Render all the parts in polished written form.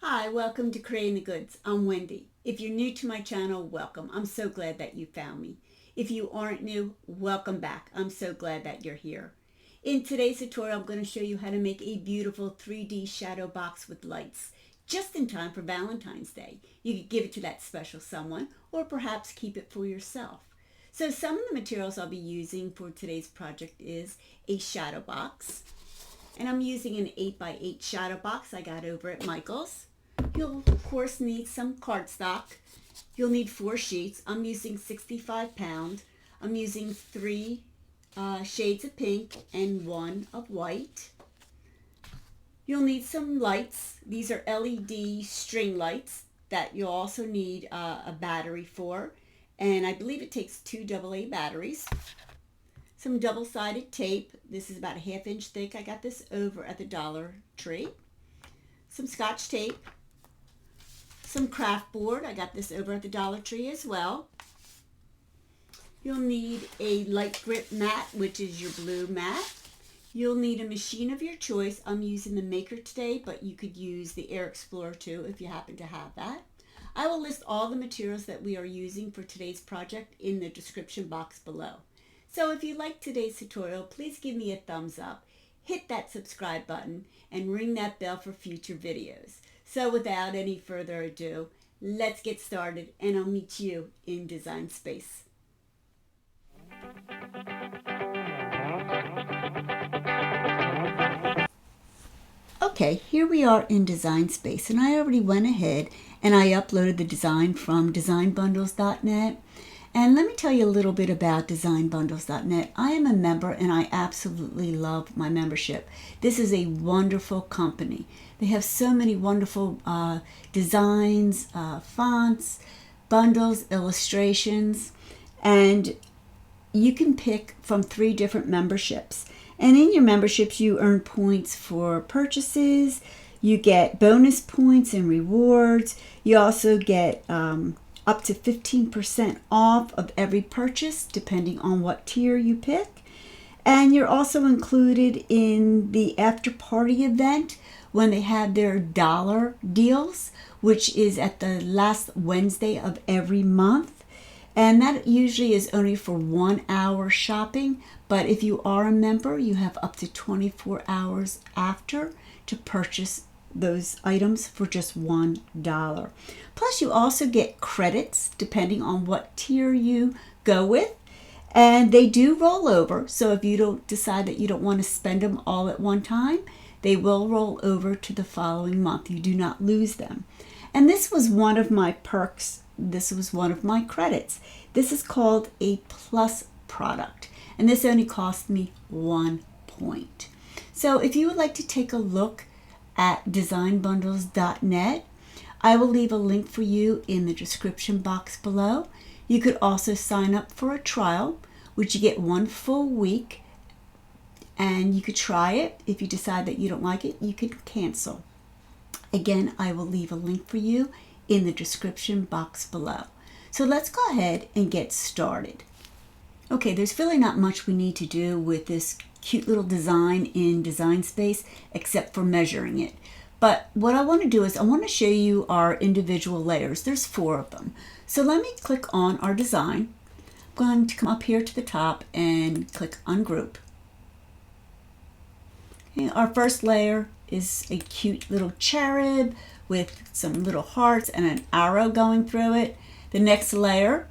Hi, welcome to Creating the Goods. I'm Wendy. If you're new to my channel, welcome. I'm so glad that you found me. If you aren't new, welcome back. I'm so glad that you're here. In today's tutorial, I'm going to show you how to make a beautiful 3D shadow box with lights, just in time for Valentine's Day. You could give it to that special someone, or perhaps keep it for yourself. So some of the materials I'll be using for today's project is a shadow box, and I'm using an 8x8 shadow box I got over at Michael's. You'll of course need some cardstock. You'll need 4 sheets. I'm using 65 pound. I'm using 3 shades of pink and 1 of white. You'll need some lights. These are LED string lights that you'll also need a battery for, and I believe it takes 2 AA batteries. Some double-sided tape. This is about a 1/2 inch thick. I got this over at the Dollar Tree. Some Scotch tape. Some craft board. I got this over at the Dollar Tree as well. You'll need a light grip mat, which is your blue mat. You'll need a machine of your choice. I'm using the Maker today, but you could use the Air Explorer too if you happen to have that. I will list all the materials that we are using for today's project in the description box below. So if you like today's tutorial, please give me a thumbs up, hit that subscribe button, and ring that bell for future videos. So without any further ado, let's get started, and I'll meet you in Design Space. Okay, here we are in Design Space, and I already went ahead and I uploaded the design from designbundles.net. And let me tell you a little bit about designbundles.net. I am a member and I absolutely love my membership. This is a wonderful company. They have so many wonderful designs, fonts, bundles, illustrations, and you can pick from 3 different memberships. And in your memberships, you earn points for purchases. You get bonus points and rewards. You also get up to 15% off of every purchase, depending on what tier you pick. And you're also included in the after party event when they have their dollar deals, which is at the last Wednesday of every month. And that usually is only for 1 hour shopping. But if you are a member, you have up to 24 hours after to purchase those items for just $1. Plus you also get credits depending on what tier you go with, and they do roll over. So if you don't decide that you don't want to spend them all at one time, they will roll over to the following month. You do not lose them. And this was one of my perks. This was one of my credits. This is called a plus product, and this only cost me 1 point. So if you would like to take a look at designbundles.net, I will leave a link for you in the description box below. You could also sign up for a trial, which you get 1 full week, and you could try it. If you decide that you don't like it, you could cancel. Again, I will leave a link for you in the description box below. So let's go ahead and get started. Okay, there's really not much we need to do with this cute little design in Design Space except for measuring it. But what I want to do is I want to show you our individual layers. There's 4 of them. So let me click on our design. I'm going to come up here to the top and click on Group. Okay, our first layer is a cute little cherub with some little hearts and an arrow going through it. The next layer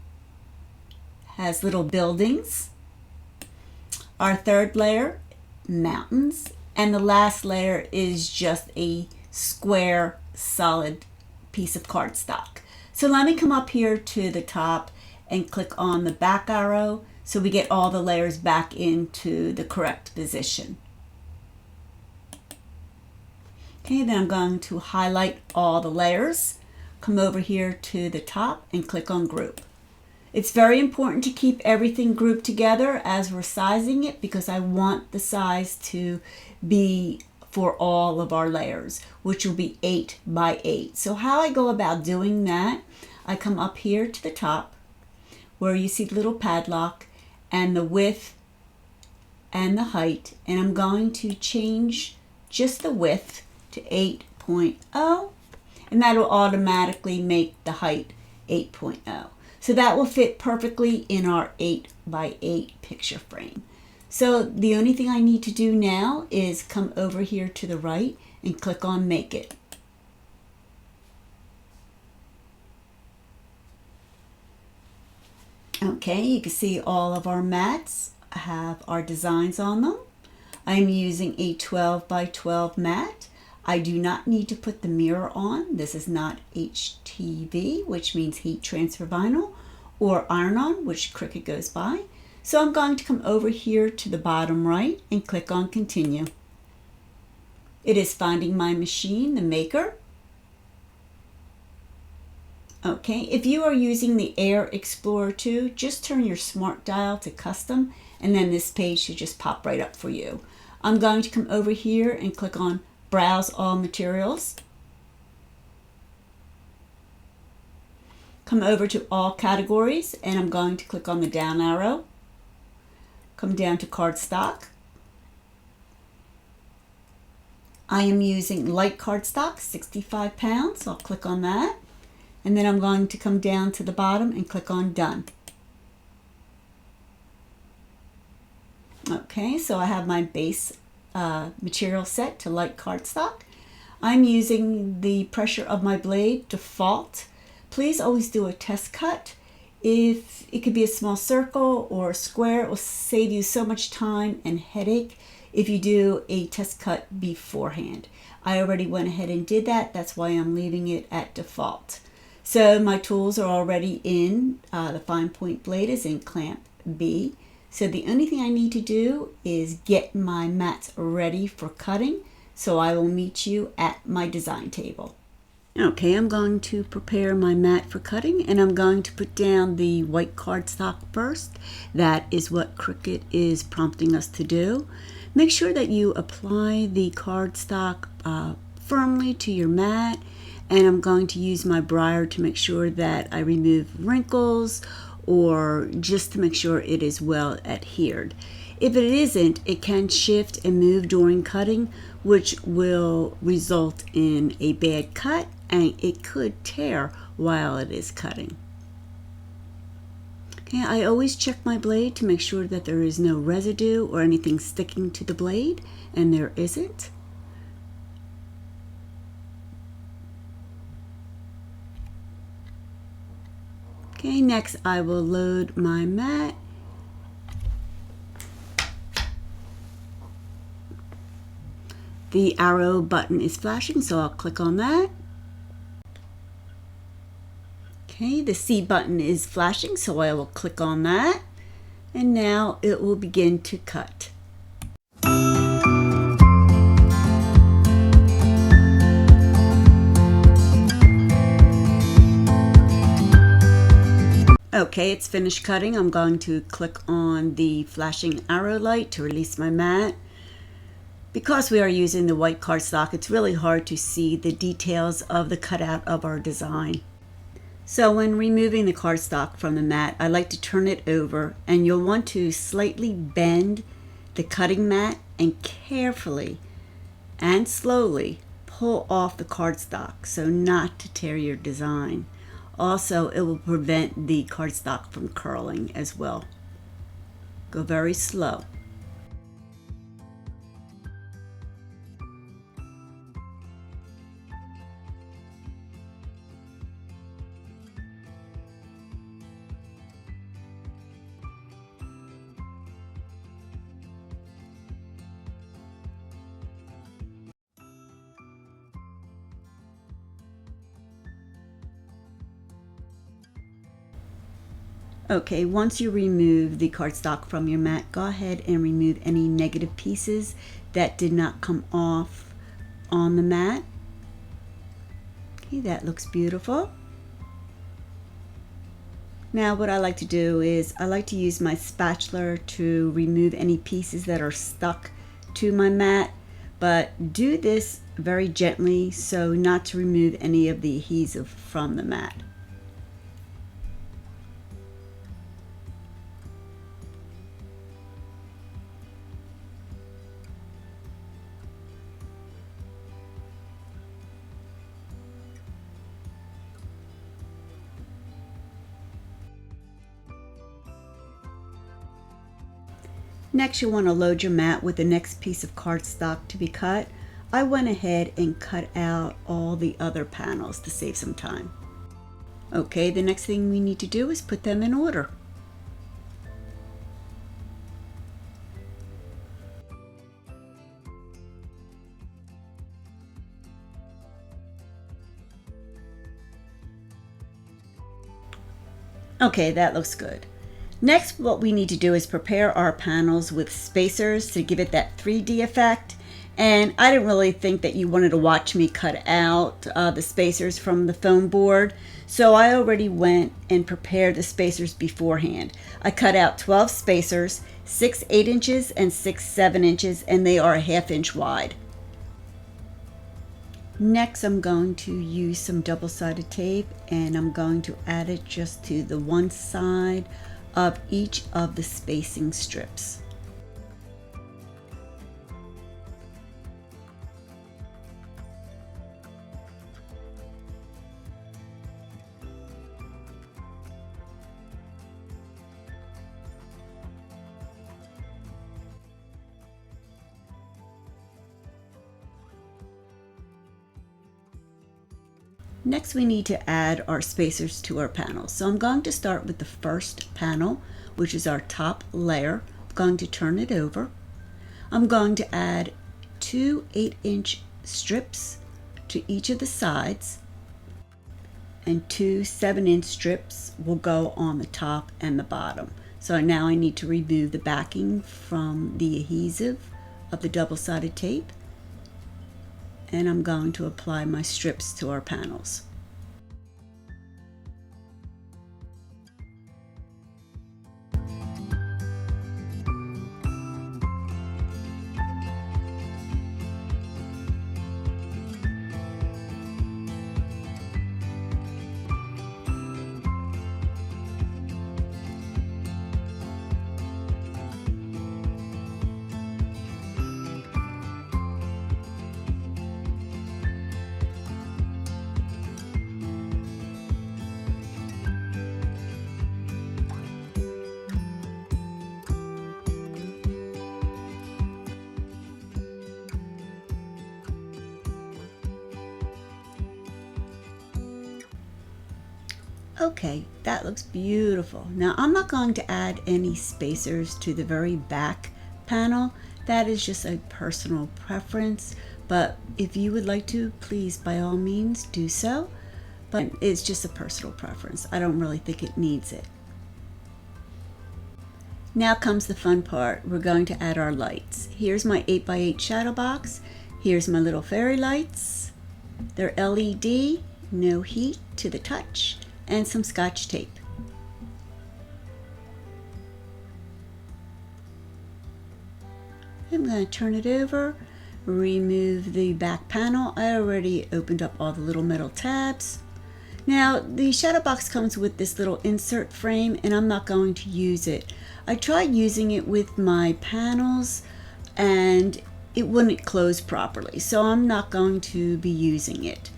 has little buildings. Our third layer, mountains. And the last layer is just a square, solid piece of cardstock. So let me come up here to the top and click on the back arrow so we get all the layers back into the correct position. Okay, then I'm going to highlight all the layers, come over here to the top and click on Group. It's very important to keep everything grouped together as we're sizing it, because I want the size to be for all of our layers, which will be 8 by 8. So how I go about doing that, I come up here to the top where you see the little padlock and the width and the height, and I'm going to change just the width to 8.0, and that will automatically make the height 8.0. So that will fit perfectly in our 8 by 8 picture frame. So the only thing I need to do now is come over here to the right and click on Make It. Okay, you can see all of our mats have our designs on them. I'm using a 12 by 12 mat. I do not need to put the mirror on. This is not HTV, which means heat transfer vinyl, or iron-on, which Cricut goes by. So I'm going to come over here to the bottom right and click on Continue. It is finding my machine, the Maker. Okay, if you are using the Air Explorer 2, just turn your smart dial to custom, and then this page should just pop right up for you. I'm going to come over here and click on Browse All Materials. Come over to All Categories, and I'm going to click on the down arrow. Come down to Cardstock. I am using light cardstock, 65 pounds, so I'll click on that. And then I'm going to come down to the bottom and click on Done. Okay, so I have my base material set to light cardstock. I'm using the pressure of my blade default. Please always do a test cut. If it could be a small circle or a square, it will save you so much time and headache if you do a test cut beforehand. I already went ahead and did that. That's why I'm leaving it at default. So my tools are already in. The fine point blade is in clamp B. So the only thing I need to do is get my mats ready for cutting. So I will meet you at my design table. Okay, I'm going to prepare my mat for cutting, and I'm going to put down the white cardstock first. That is what Cricut is prompting us to do. Make sure that you apply the cardstock firmly to your mat, and I'm going to use my briar to make sure that I remove wrinkles or just to make sure it is well adhered. If it isn't, it can shift and move during cutting, which will result in a bad cut, and it could tear while it is cutting. Okay, I always check my blade to make sure that there is no residue or anything sticking to the blade, and there isn't. Okay, next I will load my mat. The arrow button is flashing, so I'll click on that. Okay, the C button is flashing, so I will click on that. And now it will begin to cut. Okay, it's finished cutting. I'm going to click on the flashing arrow light to release my mat. Because we are using the white cardstock, it's really hard to see the details of the cutout of our design. So when removing the cardstock from the mat, I like to turn it over, and you'll want to slightly bend the cutting mat and carefully and slowly pull off the cardstock so not to tear your design. Also, it will prevent the cardstock from curling as well. Go very slow. Okay, once you remove the cardstock from your mat, go ahead and remove any negative pieces that did not come off on the mat. Okay, that looks beautiful. Now what I like to do is I like to use my spatula to remove any pieces that are stuck to my mat, but do this very gently so not to remove any of the adhesive from the mat. Next, you want to load your mat with the next piece of cardstock to be cut. I went ahead and cut out all the other panels to save some time. Okay, the next thing we need to do is put them in order. Okay, that looks good. Next, what we need to do is prepare our panels with spacers to give it that 3D effect. And I didn't really think that you wanted to watch me cut out the spacers from the foam board. So I already went and prepared the spacers beforehand. I cut out 12 spacers, 6 8 inches and 6 7 inches, and they are a 1/2 inch wide. Next, I'm going to use some double-sided tape, and I'm going to add it just to the one side of each of the spacing strips. Next, we need to add our spacers to our panels. So I'm going to start with the first panel, which is our top layer. I'm going to turn it over. I'm going to add 2 8-inch strips to each of the sides, and 2 7-inch strips will go on the top and the bottom. So now I need to remove the backing from the adhesive of the double-sided tape, and I'm going to apply my strips to our panels. Okay, that looks beautiful. Now I'm not going to add any spacers to the very back panel. That is just a personal preference, but if you would like to, please by all means do so. But it's just a personal preference. I don't really think it needs it. Now comes the fun part. We're going to add our lights. Here's my 8x8 shadow box. Here's my little fairy lights. They're LED, no heat to the touch, and some Scotch tape. I'm going to turn it over, remove the back panel. I already opened up all the little metal tabs. Now the shadow box comes with this little insert frame, and I'm not going to use it. I tried using it with my panels and it wouldn't close properly, so I'm not going to be using it.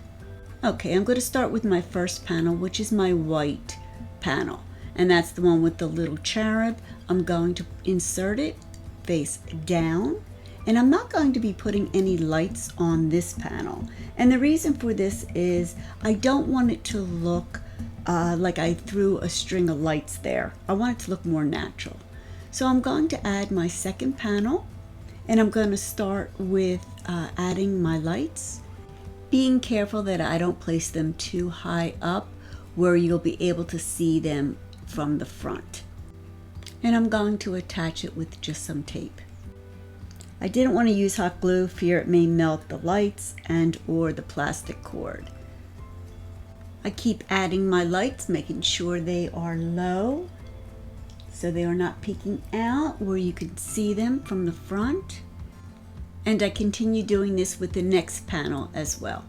Okay, I'm going to start with my first panel, which is my white panel, and that's the one with the little cherub. I'm going to insert it face down, and I'm not going to be putting any lights on this panel. And the reason for this is I don't want it to look like I threw a string of lights there. I want it to look more natural. So I'm going to add my second panel, and I'm going to start with adding my lights, being careful that I don't place them too high up where you'll be able to see them from the front. And I'm going to attach it with just some tape. I didn't want to use hot glue, fear it may melt the lights and or the plastic cord. I keep adding my lights, making sure they are low so they are not peeking out where you can see them from the front. And I continue doing this with the next panel as well.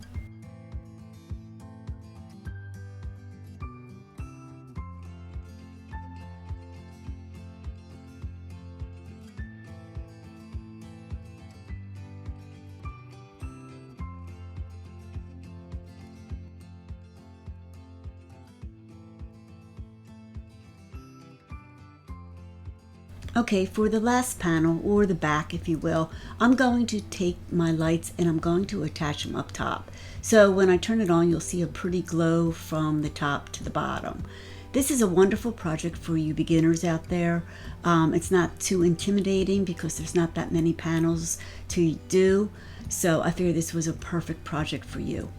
Okay, for the last panel, or the back if you will, I'm going to take my lights and I'm going to attach them up top. So when I turn it on, you'll see a pretty glow from the top to the bottom. This is a wonderful project for you beginners out there. It's not too intimidating because there's not that many panels to do. So I figured this was a perfect project for you.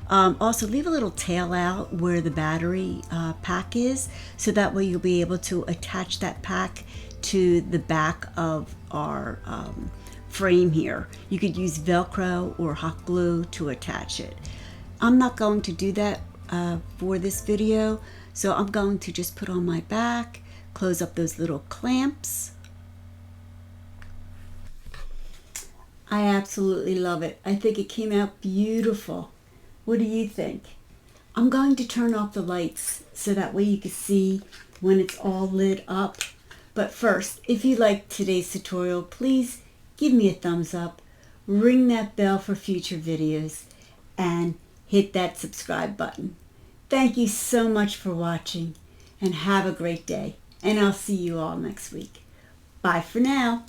Also, leave a little tail out where the battery pack is, so that way you'll be able to attach that pack to the back of our frame here. You could use Velcro or hot glue to attach it. I'm not going to do that for this video, so I'm going to just put on my back, close up those little clamps. I absolutely love it. I think it came out beautiful. What do you think? I'm going to turn off the lights so that way you can see when it's all lit up. But first, if you liked today's tutorial, please give me a thumbs up, ring that bell for future videos, and hit that subscribe button. Thank you so much for watching, and have a great day. And I'll see you all next week. Bye for now.